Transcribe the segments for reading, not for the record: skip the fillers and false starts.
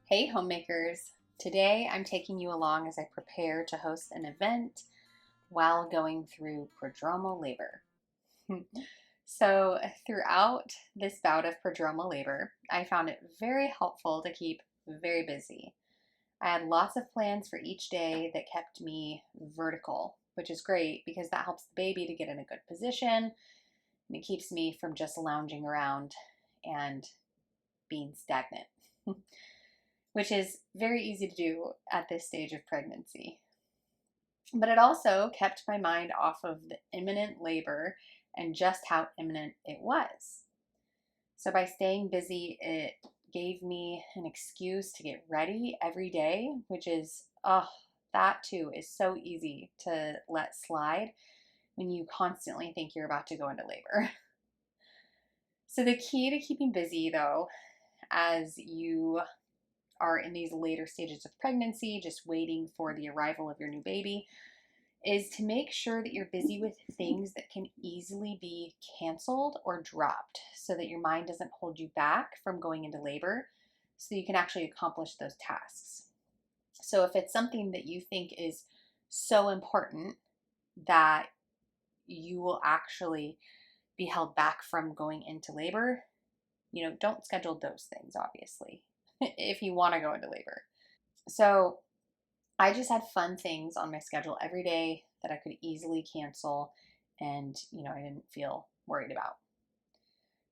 Hey homemakers! Today I'm taking you along as I prepare to host an event while going through prodromal labor. So, throughout this bout of prodromal labor, I found it very helpful to keep very busy. I had lots of plans for each day that kept me vertical, which is great because that helps the baby to get in a good position and it keeps me from just lounging around and being stagnant. Which is very easy to do at this stage of pregnancy. But it also kept my mind off of the imminent labor and just how imminent it was. So by staying busy, it gave me an excuse to get ready every day, which is, that too is so easy to let slide when you constantly think you're about to go into labor. So the key to keeping busy, though, as you are in these later stages of pregnancy, just waiting for the arrival of your new baby, is to make sure that you're busy with things that can easily be canceled or dropped so that your mind doesn't hold you back from going into labor so you can actually accomplish those tasks. So if it's something that you think is so important that you will actually be held back from going into labor, don't schedule those things, obviously, if you want to go into labor. So I just had fun things on my schedule every day that I could easily cancel and, I didn't feel worried about.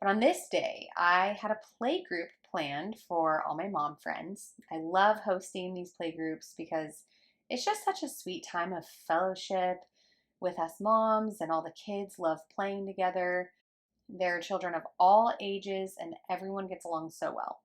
But on this day, I had a play group planned for all my mom friends. I love hosting these play groups because it's just such a sweet time of fellowship with us moms, and all the kids love playing together. There are children of all ages, and everyone gets along so well.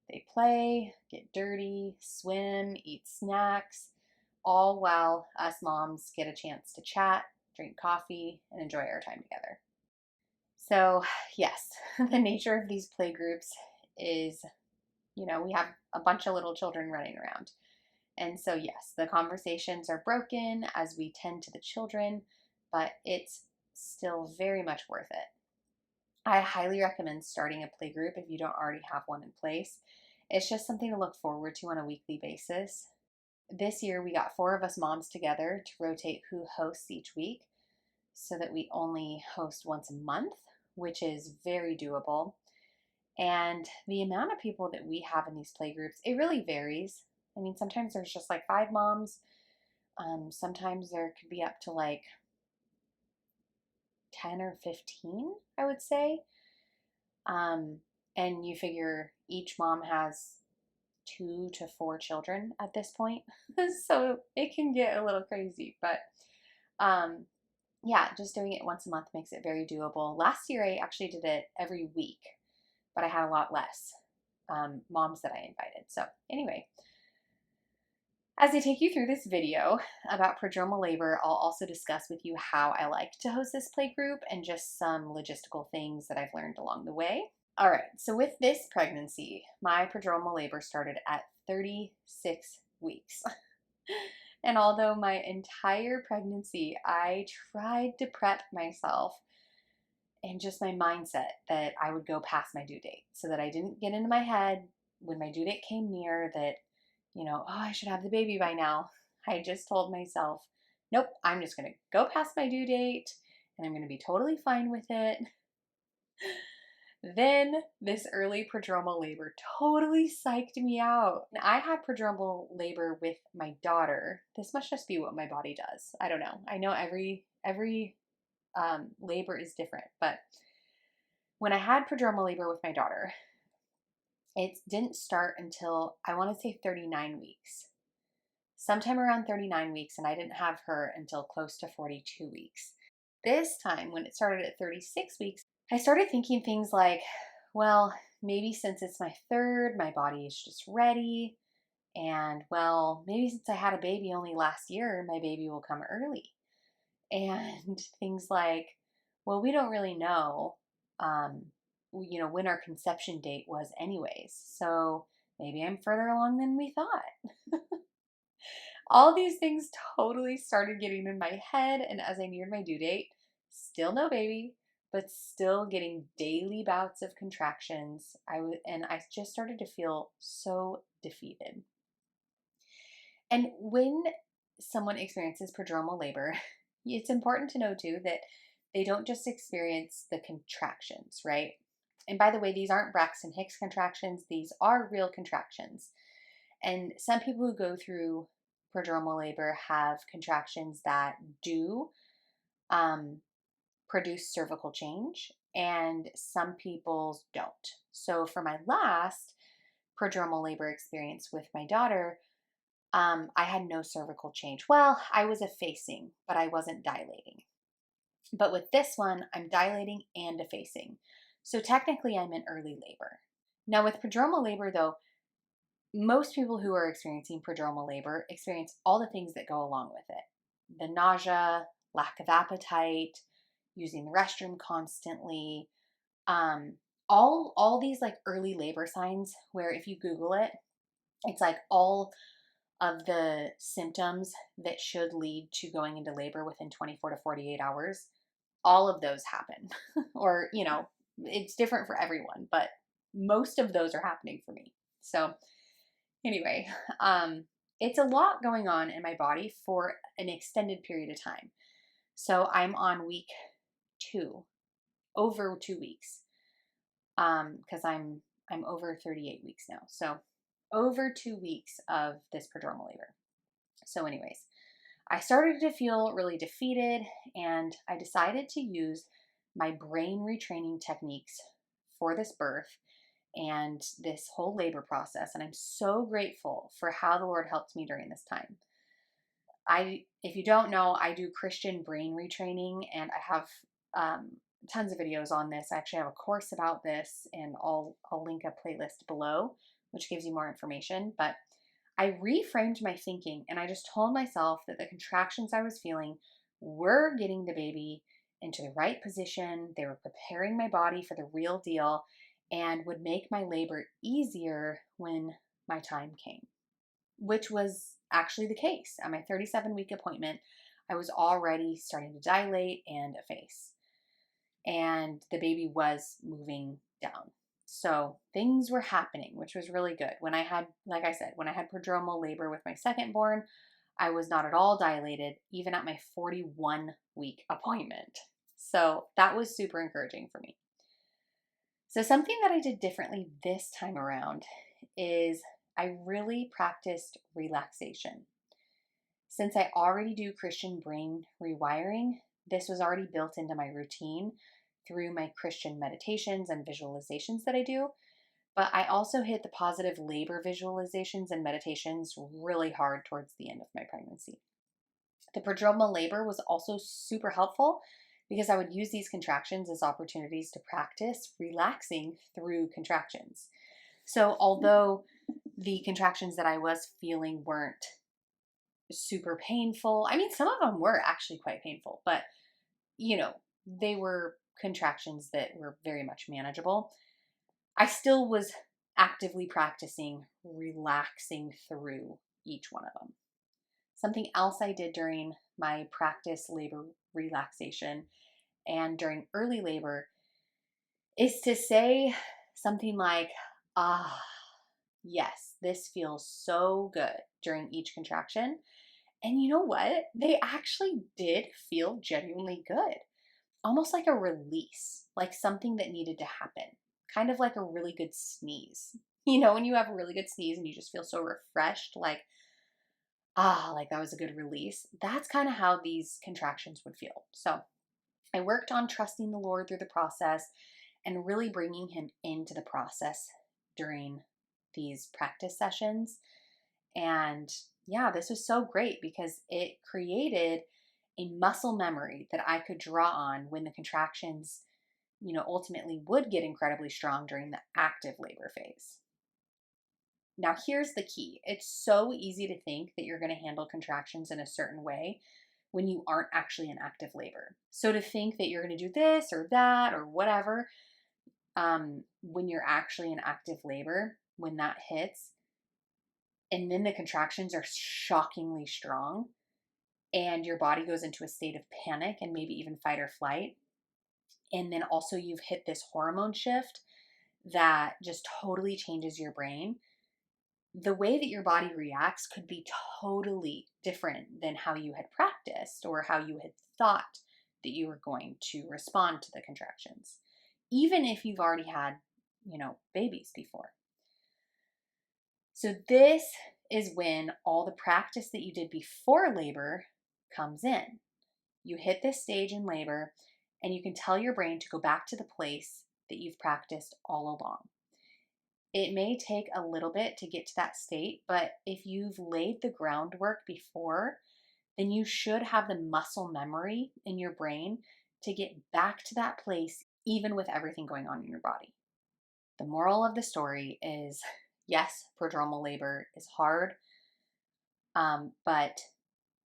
They play, get dirty, swim, eat snacks, all while us moms get a chance to chat, drink coffee, and enjoy our time together. So, yes, the nature of these play groups is, we have a bunch of little children running around. And so, yes, the conversations are broken as we tend to the children, but it's still very much worth it. I highly recommend starting a play group if you don't already have one in place. It's just something to look forward to on a weekly basis. This year, we got 4 of us moms together to rotate who hosts each week so that we only host once a month, which is very doable. And the amount of people that we have in these play groups, it really varies. I mean, sometimes there's just like 5 moms. Sometimes there could be up to like 10 or 15, I would say. And you figure each mom has 2 to 4 children at this point. So it can get a little crazy, but yeah, just doing it once a month makes it very doable. Last year, I actually did it every week, but I had a lot less moms that I invited. So anyway, as I take you through this video about prodromal labor, I'll also discuss with you how I like to host this play group and just some logistical things that I've learned along the way. All right, so with this pregnancy, my prodromal labor started at 36 weeks. And although my entire pregnancy, I tried to prep myself and just my mindset that I would go past my due date so that I didn't get into my head when my due date came near that, I should have the baby by now. I just told myself, nope, I'm just going to go past my due date and I'm going to be totally fine with it. Then this early prodromal labor totally psyched me out. I had prodromal labor with my daughter. This must just be what my body does. I don't know. I know every labor is different, but when I had prodromal labor with my daughter, it didn't start until I want to say 39 weeks. Sometime around 39 weeks, and I didn't have her until close to 42 weeks. This time, when it started at 36 weeks, I started thinking things like, well, maybe since it's my third, my body is just ready. And well, maybe since I had a baby only last year, my baby will come early. And things like, well, we don't really know, when our conception date was anyways. So maybe I'm further along than we thought. All these things totally started getting in my head. And as I neared my due date, still no baby, but still getting daily bouts of contractions. I just started to feel so defeated. And when someone experiences prodromal labor, it's important to know too that they don't just experience the contractions, right? And by the way, these aren't Braxton Hicks contractions, these are real contractions. And some people who go through prodromal labor have contractions that do um, produce cervical change, and some people's don't. So for my last prodromal labor experience with my daughter, I had no cervical change. Well, I was effacing, but I wasn't dilating. But with this one, I'm dilating and effacing. So technically, I'm in early labor. Now, with prodromal labor, though, most people who are experiencing prodromal labor experience all the things that go along with it: the nausea, lack of appetite, using the restroom constantly, all these like early labor signs where if you Google it, it's like all of the symptoms that should lead to going into labor within 24 to 48 hours. All of those happen. Or, it's different for everyone, but most of those are happening for me. So anyway, it's a lot going on in my body for an extended period of time. So I'm on week 2, over 2 weeks, because I'm over 38 weeks now. So over 2 weeks of this prodromal labor. So anyways, I started to feel really defeated, and I decided to use my brain retraining techniques for this birth and this whole labor process. And I'm so grateful for how the Lord helped me during this time. If you don't know, I do Christian brain retraining, and I have tons of videos on this. I actually have a course about this, and I'll link a playlist below, which gives you more information. But I reframed my thinking, and I just told myself that the contractions I was feeling were getting the baby into the right position. They were preparing my body for the real deal and would make my labor easier when my time came, which was actually the case. At my 37-week appointment, I was already starting to dilate and efface, and the baby was moving down. So things were happening, which was really good. When I had, like I said, when I had prodromal labor with my second born, I was not at all dilated, even at my 41-week appointment. So that was super encouraging for me. So something that I did differently this time around is I really practiced relaxation. Since I already do Christian brain rewiring, this was already built into my routine through my Christian meditations and visualizations that I do. But I also hit the positive labor visualizations and meditations really hard towards the end of my pregnancy. The prodromal labor was also super helpful because I would use these contractions as opportunities to practice relaxing through contractions. So although the contractions that I was feeling weren't super painful, I mean, some of them were actually quite painful, but they were contractions that were very much manageable. I still was actively practicing relaxing through each one of them. Something else I did during my practice labor relaxation and during early labor is to say something like, ah, yes, this feels so good during each contraction. And you know what? They actually did feel genuinely good. Almost like a release, like something that needed to happen. Kind of like a really good sneeze. When you have a really good sneeze and you just feel so refreshed, like that was a good release. That's kind of how these contractions would feel. So I worked on trusting the Lord through the process and really bringing Him into the process during these practice sessions. And yeah, this was so great because it created a muscle memory that I could draw on when the contractions, ultimately would get incredibly strong during the active labor phase. Now, here's the key. It's so easy to think that you're going to handle contractions in a certain way when you aren't actually in active labor. So to think that you're going to do this or that or whatever, when you're actually in active labor, when that hits, and then the contractions are shockingly strong, and your body goes into a state of panic and maybe even fight or flight, and then also you've hit this hormone shift that just totally changes your brain, the way that your body reacts could be totally different than how you had practiced or how you had thought that you were going to respond to the contractions, even if you've already had, babies before. So this is when all the practice that you did before labor comes in. You hit this stage in labor and you can tell your brain to go back to the place that you've practiced all along. It may take a little bit to get to that state, but if you've laid the groundwork before, then you should have the muscle memory in your brain to get back to that place, even with everything going on in your body. The moral of the story is yes, prodromal labor is hard, but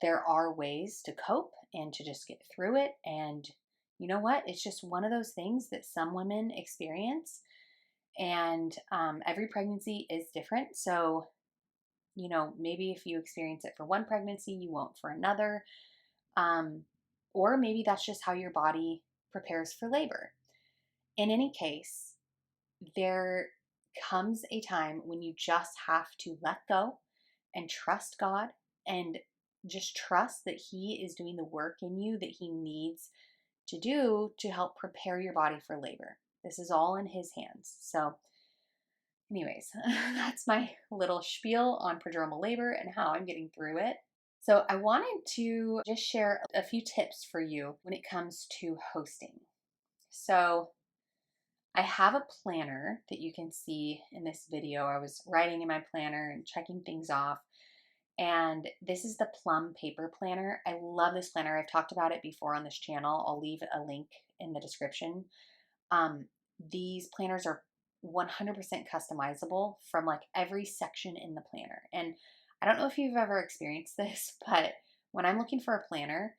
there are ways to cope and to just get through it. And you know what? It's just one of those things that some women experience. And every pregnancy is different. So, maybe if you experience it for one pregnancy, you won't for another. Or maybe that's just how your body prepares for labor. In any case, there comes a time when you just have to let go and trust God and just trust that He is doing the work in you that He needs to do to help prepare your body for labor. This is all in His hands. So, anyways, that's my little spiel on prodromal labor and how I'm getting through it. So, I wanted to just share a few tips for you when it comes to hosting. So, I have a planner that you can see in this video. I was writing in my planner and checking things off. And this is the Plum Paper Planner. I love this planner. I've talked about it before on this channel. I'll leave a link in the description. These planners are 100% customizable from like every section in the planner. And I don't know if you've ever experienced this, but when I'm looking for a planner,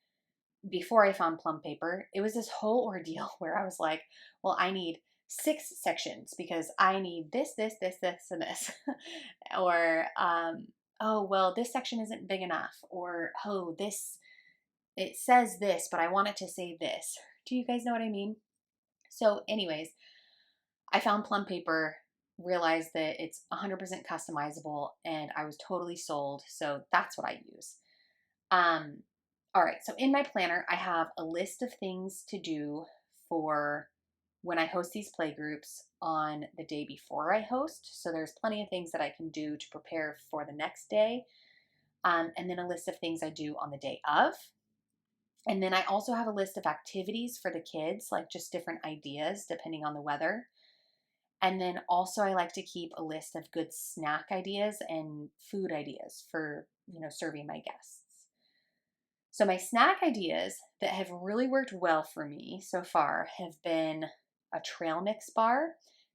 before I found Plum Paper, it was this whole ordeal where I was like, well, I need 6 sections because I need this, and this. Or, oh, well, this section isn't big enough. Or, oh, it says this, but I want it to say this. Do you guys know what I mean? So anyways, I found Plum Paper, realized that it's 100% customizable, and I was totally sold. So that's what I use. All right, so in my planner, I have a list of things to do for when I host these play groups on the day before I host. So there's plenty of things that I can do to prepare for the next day. And then a list of things I do on the day of. And then I also have a list of activities for the kids, like just different ideas depending on the weather. And then also I like to keep a list of good snack ideas and food ideas for, serving my guests. So my snack ideas that have really worked well for me so far have been a trail mix bar.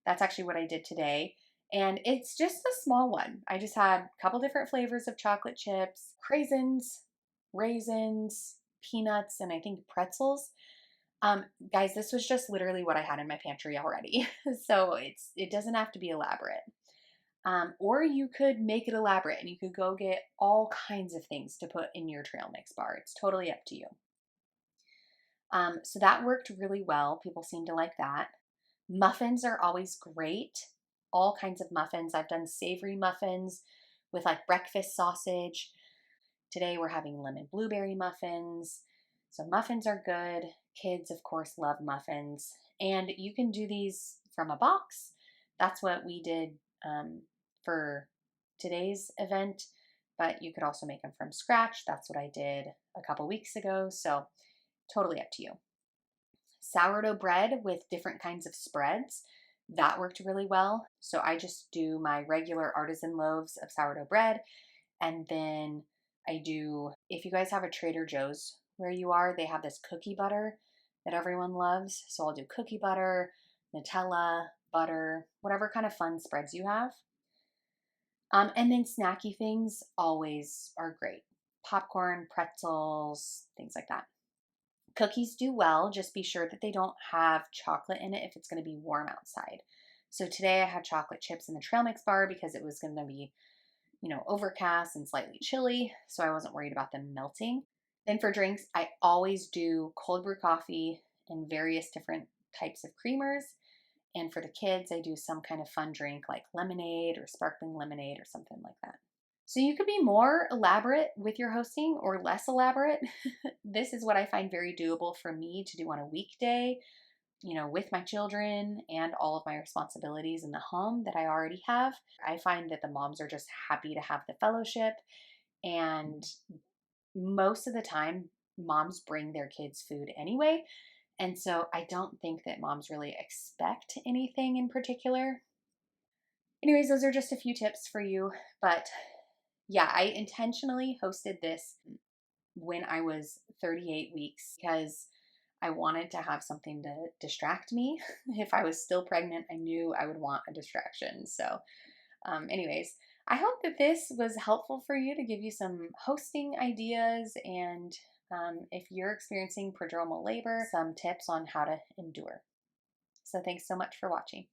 That's actually what I did today. And it's just a small one. I just had a couple different flavors of chocolate chips, craisins, raisins, peanuts, and I think pretzels. Guys, this was just literally what I had in my pantry already. So it doesn't have to be elaborate. Or you could make it elaborate and you could go get all kinds of things to put in your trail mix bar. It's totally up to you. So that worked really well. People seem to like that. Muffins are always great. All kinds of muffins. I've done savory muffins with like breakfast sausage. Today we're having lemon blueberry muffins. So muffins are good. Kids, of course, love muffins. And you can do these from a box. That's what we did for today's event, but you could also make them from scratch. That's what I did a couple weeks ago. So totally up to you. Sourdough bread with different kinds of spreads. That worked really well. So I just do my regular artisan loaves of sourdough bread. And then I do, if you guys have a Trader Joe's where you are, they have this cookie butter that everyone loves. So I'll do cookie butter, Nutella, butter, whatever kind of fun spreads you have. And then snacky things always are great. Popcorn, pretzels, things like that. Cookies do well. Just be sure that they don't have chocolate in it if it's going to be warm outside. So today I had chocolate chips in the trail mix bar because it was going to be, overcast and slightly chilly. So I wasn't worried about them melting. Then for drinks, I always do cold brew coffee and various different types of creamers. And for the kids, I do some kind of fun drink like lemonade or sparkling lemonade or something like that. So you could be more elaborate with your hosting or less elaborate. This is what I find very doable for me to do on a weekday, with my children and all of my responsibilities in the home that I already have. I find that the moms are just happy to have the fellowship, and most of the time, moms bring their kids food anyway. And so I don't think that moms really expect anything in particular. Anyways, those are just a few tips for you. But yeah, I intentionally hosted this when I was 38 weeks because I wanted to have something to distract me. If I was still pregnant, I knew I would want a distraction. So, anyways, I hope that this was helpful for you to give you some hosting ideas and if you're experiencing prodromal labor, some tips on how to endure. So, thanks so much for watching.